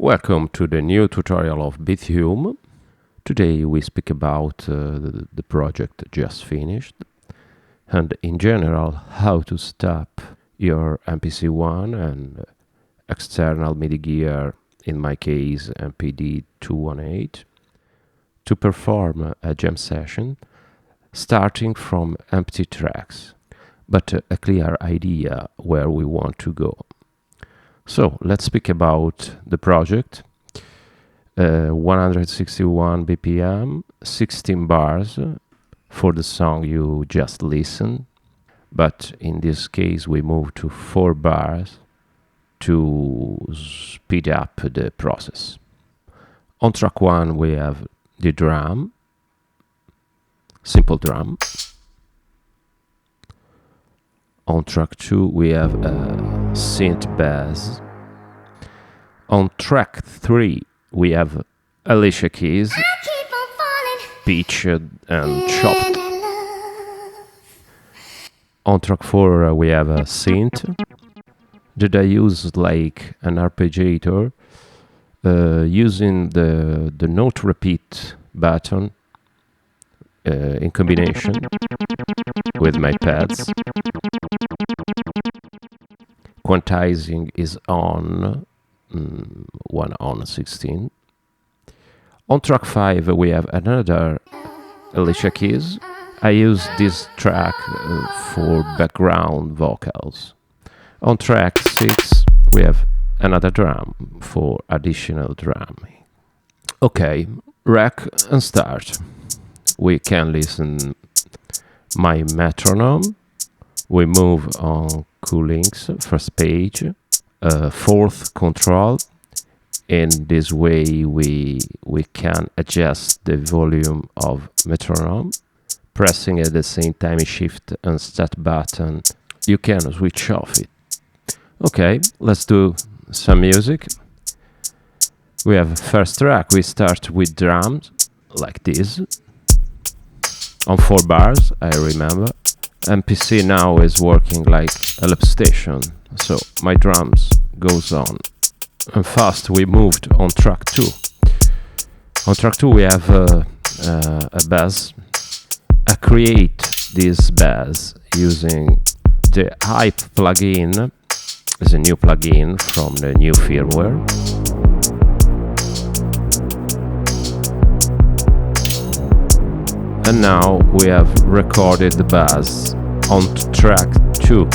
Welcome to the new tutorial of Bithume. Today we speak about the project just finished and in general how to set up your MPC1 and external MIDI gear, in my case MPD218, to perform a jam session starting from empty tracks, but a clear idea where we want to go. So let's speak about the project. 161 BPM, 16 bars for the song you just listened, but in this case we move to 4 bars to speed up the process. On track 1 we have the drum, simple drum. On track 2 we have a synth bass. On track 3 we have Alicia Keys, pitched and chopped. On track 4 we have a synth that I use like an arpeggiator, using the note repeat button in combination with my pads. Quantizing is on 1 on 16. On track 5 we have another Alicia Keys. I use this track for background vocals. On track 6 we have another drum for additional drumming. Okay, rec and start. We can listen my metronome. We move on Q-links, first page, fourth control. In this way we can adjust the volume of metronome. Pressing at the same time shift and start button, you can switch off it. Okay, let's do some music. We have first track, we start with drums, like this. On 4 bars, I remember. MPC now is working like a loop station, so my drums goes on. And fast we moved on track 2. On track 2 we have a bass. I create this bass using the Hype plugin. It's a new plugin from the new firmware. And now we have recorded the bass on track 2.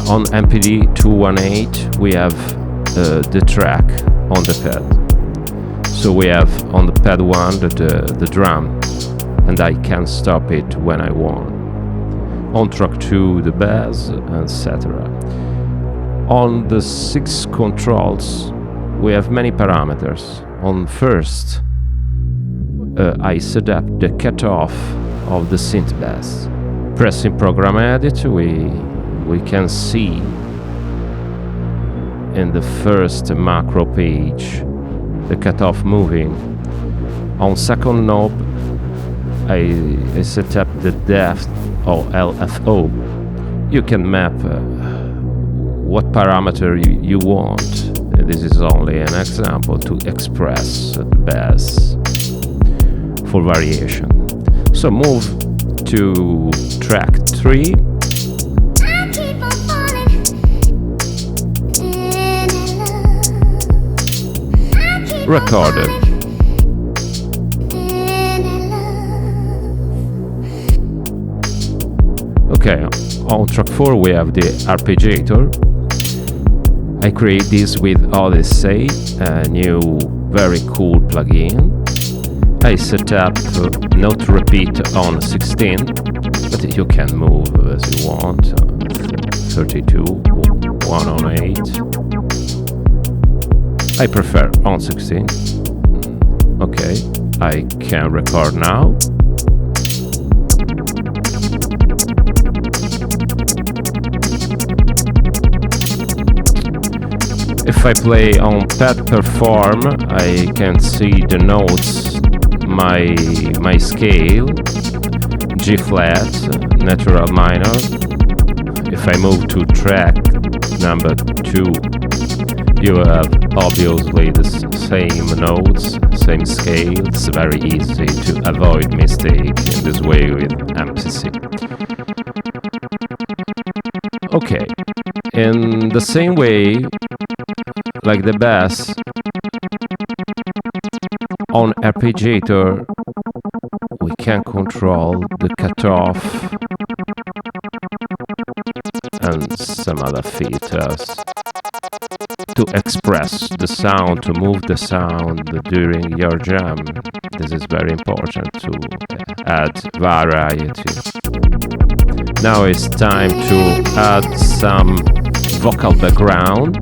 On MPD218 we have the track on the pad. So we have on the pad 1 the drum, and I can stop it when I want. On track 2 the bass, etc. On the 6 controls we have many parameters. On first I set up the cutoff of the synth bass. Pressing program edit we can see in the first macro page the cutoff moving. On second knob I set up the depth or LFO. You can map what parameter you want. This is only an example to express the bass for variation. So move to track 3. Recorded. Okay, on track 4 we have the arpeggiator. I create this with Odyssey, a new very cool plugin. I set up note repeat on 16, but you can move as you want. 32, 1 on 8. I prefer on 16. Okay, I can record now. If I play on pad perform, I can see the notes, my scale, G flat, natural minor. If I move to track number 2, You have obviously the same notes, same scale. It's very easy to avoid mistake in this way with MPC. Okay, in the same way, like the bass, on arpeggiator we can control the cutoff and some other filters to express the sound, to move the sound during your jam. This is very important to add variety. Now it's time to add some vocal background.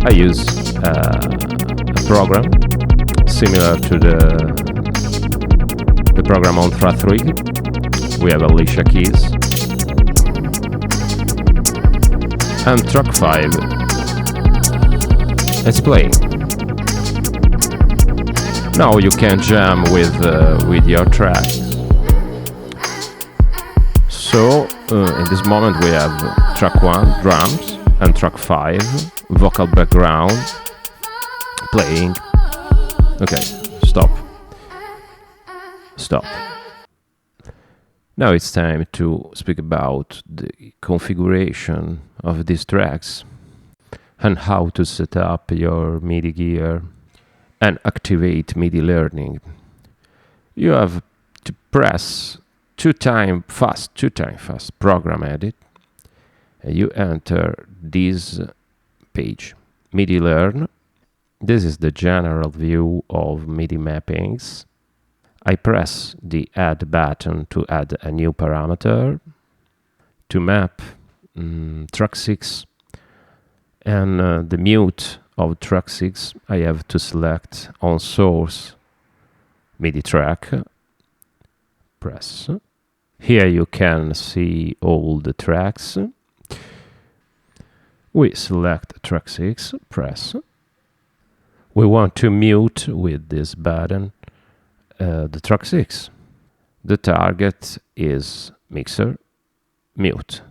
I use a program similar to the program on track 3. We have Alicia Keys. And track 5 is playing. Now you can jam with your track. So in this moment we have track 1 drums and track 5 vocal background playing. Okay, stop. Now it's time to speak about the configuration of these tracks and how to set up your MIDI gear and activate MIDI learning. You have to press 2 times fast program edit, and you enter this page, MIDI learn. This is the general view of MIDI mappings. I press the add button to add a new parameter to map track 6, and the mute of track 6 I have to select on source MIDI track. Press. Here you can see all the tracks. We select track 6, press. We want to mute with this button the track 6. The target is mixer, mute.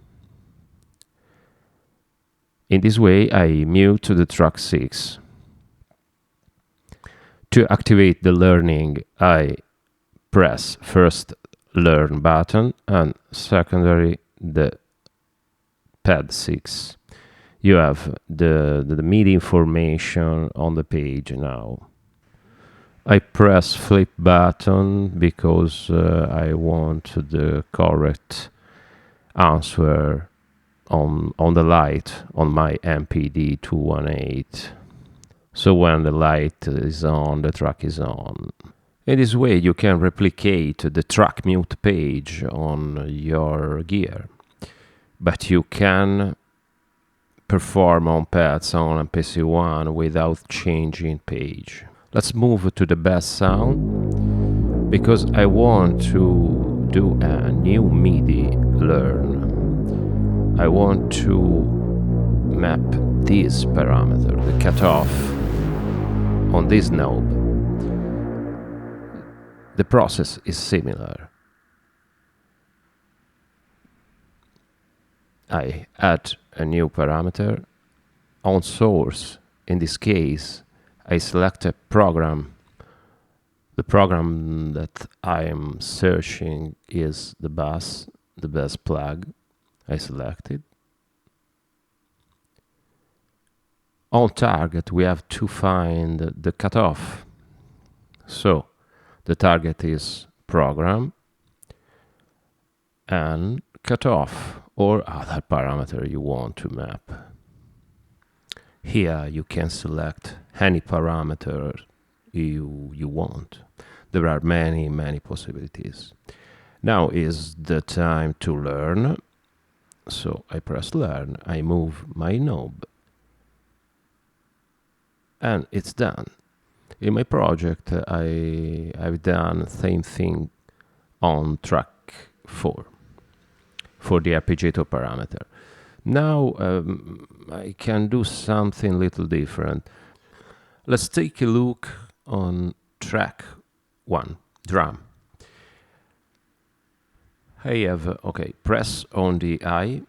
In this way I mute the track 6. To activate the learning I press first learn button and secondary the pad 6. You have the MIDI information on the page now. I press flip button because I want the correct answer on the light on my MPD218. So when the light is on, the track is on. In this way you can replicate the track mute page on your gear, but you can perform on pads on MPC1 without changing page. Let's move to the bass sound because I want to do a new MIDI learn. I want to map this parameter, the cutoff, on this knob. The process is similar. I add a new parameter on source. In this case I select a program. The program that I am searching is the bass plug. I select it. On target we have to find the cutoff. So the target is program and cutoff or other parameter you want to map. Here you can select any parameter you want. There are many possibilities. Now is the time to learn. So I press learn, I move my knob, and it's done. In my project I've done the same thing on track 4 for the arpeggiator parameter. Now I can do something little different. Let's take a look on track 1, drum. I have, okay, press on the I,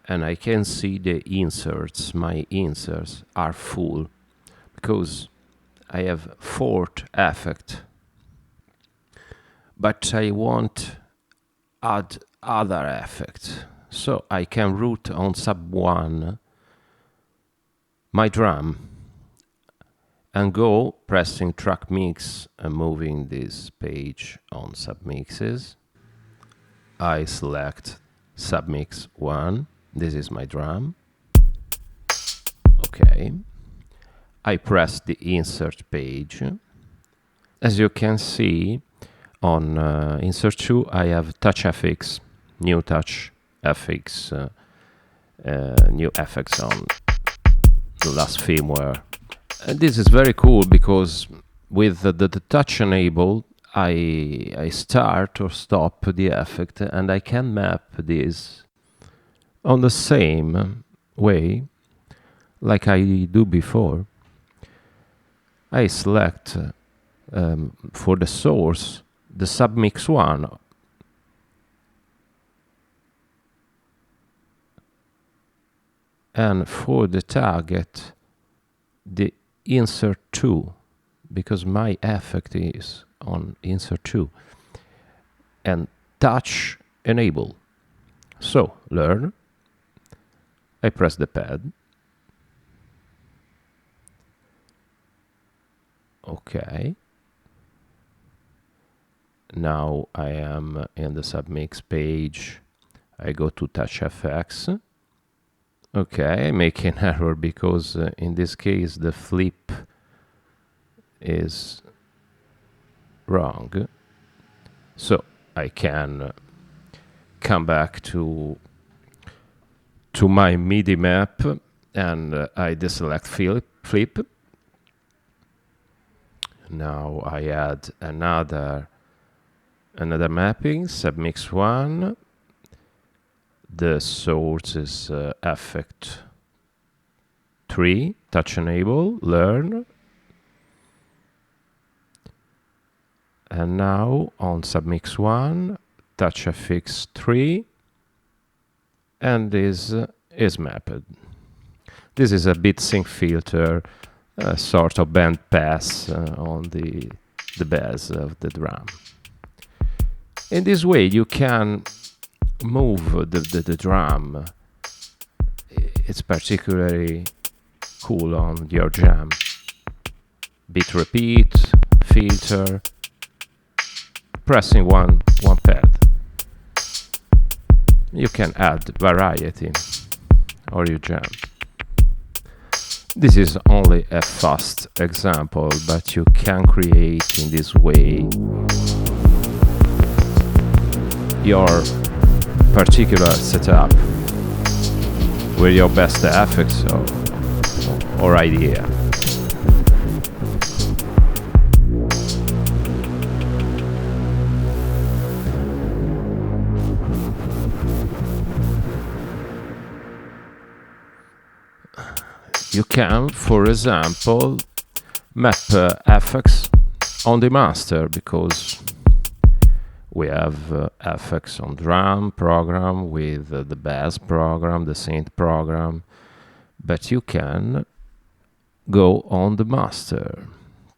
and I can see the inserts. My inserts are full because I have fourth effect, but I want add other effect, so I can route on sub 1 my drum and go pressing track mix and moving this page on submixes. I select submix 1. This is my drum. Okay. I press the insert page. As you can see, on insert 2 I have touch FX, new touch FX, new effects on the last firmware. And this is very cool because with the touch enabled, I start or stop the effect, and I can map this on the same way like I do before. I select for the source the submix 1, and for the target the insert 2, because my effect is on insert 2, and touch enable. So learn, I press the pad. Okay. Now I am in the submix page. I go to touch FX. Okay, I make an error because in this case the flip is wrong. So I can come back to my MIDI map, and I deselect flip. Now I add another mapping, submix 1. The source is effect 3, touch enable, learn. And now on submix 1, touch FX 3, and this is mapped. This is a bit sync filter, a sort of band pass on the bass of the drum. In this way you can move the drum. It's particularly cool on your jam. Beat repeat, filter, pressing one pad. You can add variety or your jam. This is only a fast example, but you can create in this way your particular setup with your best effects or idea. You can, for example, map effects on the master, because we have effects on drum program with the bass program, the synth program, but you can go on the master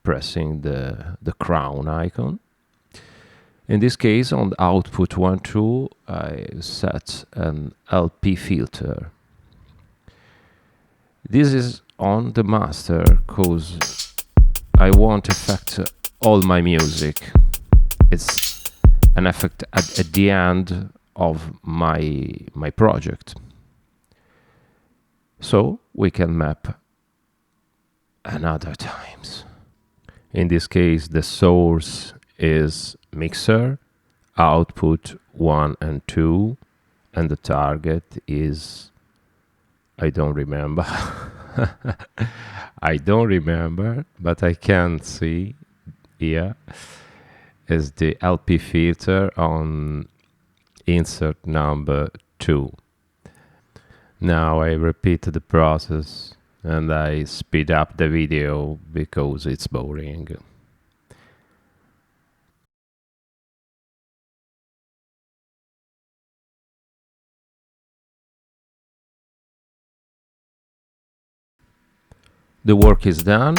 pressing the crown icon. In this case, on the output 1, 2, I set an LP filter. This is on the master because I want to affect all my music. It's an effect at the end of my project. So we can map another times. In this case, the source is mixer, output 1 and 2, and the target is, I don't remember. I don't remember, but I can see here is the LP filter on insert number 2. Now I repeat the process and I speed up the video because it's boring. The work is done.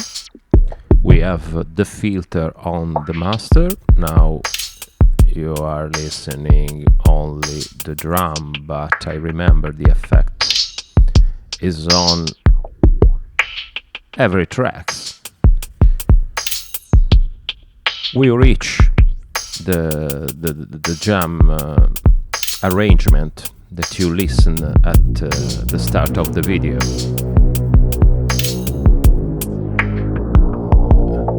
We have the filter on the master. Now you are listening only the drum, but I remember the effect is on every track. We reach the jam arrangement that you listen at the start of the video.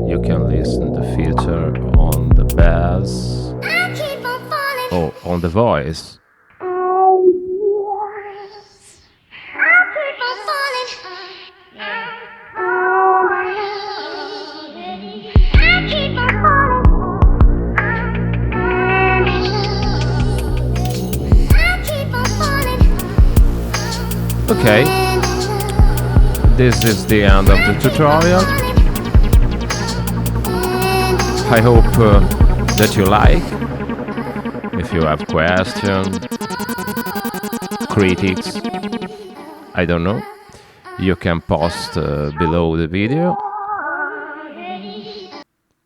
You can listen the filter on the bass or on the voice. Okay, this is the end of the tutorial. I hope that you like. If you have questions, critics, I don't know, you can post below the video.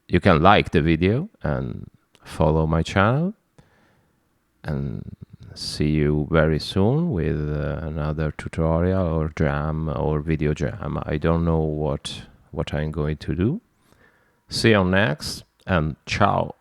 You can like the video and follow my channel. And see you very soon with another tutorial or jam or video jam. I don't know what I'm going to do. See you next, and ciao.